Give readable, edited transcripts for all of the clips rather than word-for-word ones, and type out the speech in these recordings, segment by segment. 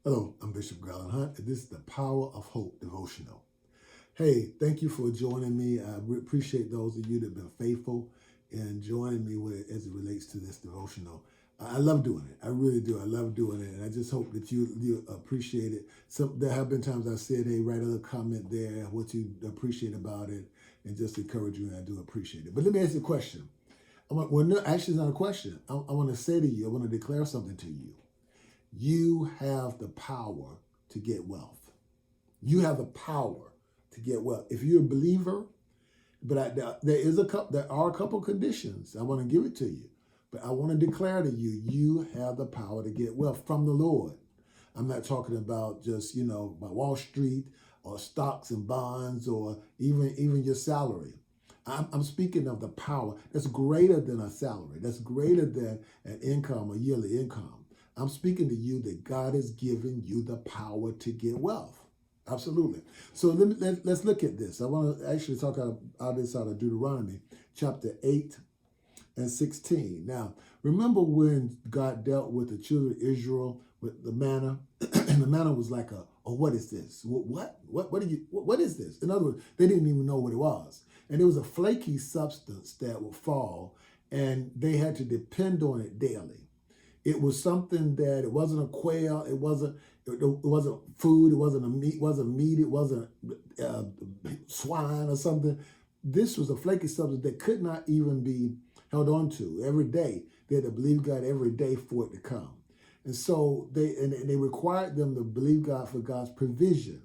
Hello, I'm Bishop Garland Hunt, and this is the Power of Hope devotional. Hey, thank you for joining me. I appreciate those of you that have been faithful in joining me with it as it relates to this devotional. I love doing it. I really do. I love doing it, and I just hope that you appreciate it. There have been times I said, "Hey, write a little comment there, what you appreciate about it," and just encourage you. And I do appreciate it. But let me ask you a question. Well, no, actually, it's not a question. I want to say to you. I want to declare something to you. You have the power to get wealth. You have the power to get wealth. If you're a believer, there are a couple conditions. I want to give it to you, but I want to declare to you, you have the power to get wealth from the Lord. I'm not talking about just by Wall Street or stocks and bonds or even your salary. I'm speaking of the power that's greater than a salary. That's greater than an income, a yearly income. I'm speaking to you that God has given you the power to get wealth. Absolutely. So let's look at this. I want to actually talk out of Deuteronomy chapter 8 and 16. Now, remember when God dealt with the children of Israel with the manna? And the manna was like what is this? What is this? In other words, they didn't even know what it was. And it was a flaky substance that would fall, and they had to depend on it daily. It was something that it wasn't a quail, it wasn't food, it wasn't meat, it wasn't swine or something. This was a flaky substance that could not even be held on to every day. They had to believe God every day for it to come. And so they required them to believe God for God's provision.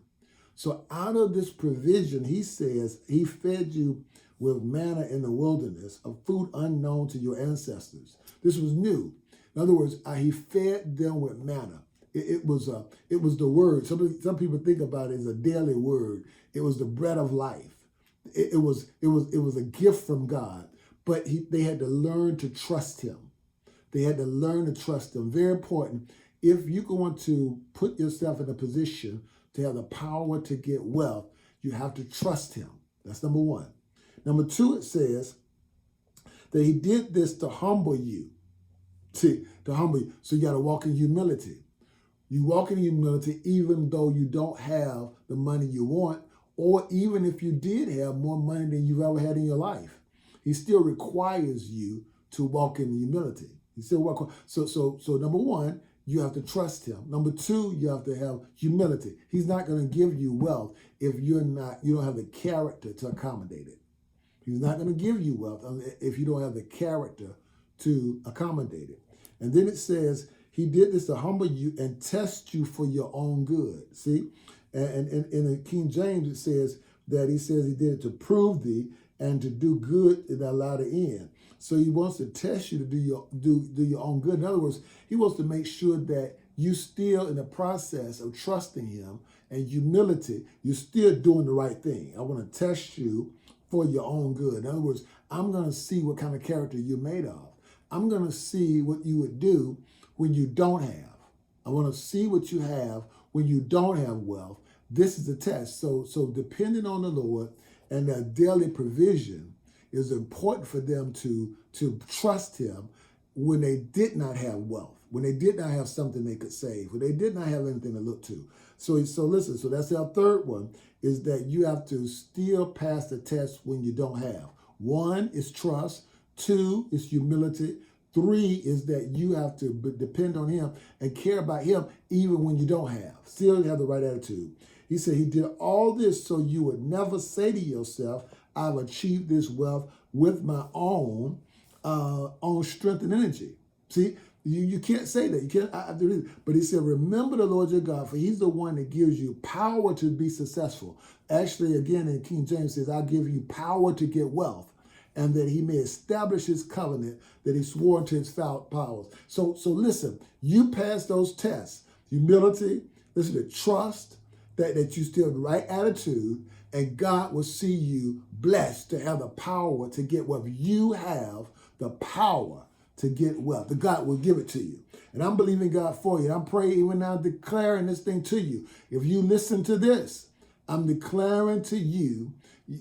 So out of this provision, he says, he fed you with manna in the wilderness, a food unknown to your ancestors. This was new. In other words, he fed them with manna. It was the word. Some people think about it as a daily word. It was the bread of life. It was a gift from God. But they had to learn to trust him. They had to learn to trust him. Very important. If you're going to put yourself in a position to have the power to get wealth, you have to trust him. That's number one. Number two, it says that he did this to humble you. To humble you. So you got to walk in humility. You walk in humility even though you don't have the money you want, or even if you did have more money than you've ever had in your life. He still requires you to walk in humility. He still walk. So number one, you have to trust him. Number two, you have to have humility. He's not going to give you wealth if you don't have the character to accommodate it. He's not going to give you wealth if you don't have the character to accommodate it. And then it says, he did this to humble you and test you for your own good. See? And in the King James, it says he did it to prove thee and to do good in the latter end. So he wants to test you to do your own good. In other words, he wants to make sure that you still in the process of trusting him and humility, you're still doing the right thing. I want to test you for your own good. In other words, I'm going to see what kind of character you're made of. I'm going to see what you would do when you don't have. I want to see what you have when you don't have wealth. This is a test. So depending on the Lord and their daily provision is important for them to trust him when they did not have wealth, when they did not have something they could save, when they did not have anything to look to. So listen, so that's our third one, is that you have to still pass the test when you don't have. One is trust. Two is humility. Three is that you have to depend on him and care about him even when you don't have. Still have the right attitude. He said he did all this so you would never say to yourself, I've achieved this wealth with my own strength and energy. See, you can't say that. You can't. I have to read it. But he said, remember the Lord your God, for he's the one that gives you power to be successful. Actually, again, in King James says, I'll give you power to get wealth, and that he may establish his covenant that he swore to his powers. So listen, you pass those tests. Humility, listen to trust, that you still have the right attitude, and God will see you blessed to have the power to get wealth. You have the power to get wealth. The God will give it to you. And I'm believing God for you. I'm praying even now, declaring this thing to you. If you listen to this, I'm declaring to you,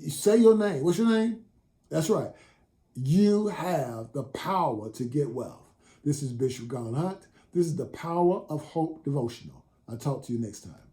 say your name. What's your name? That's right. You have the power to get wealth. This is Bishop Garland Hunt. This is the Power of Hope devotional. I'll talk to you next time.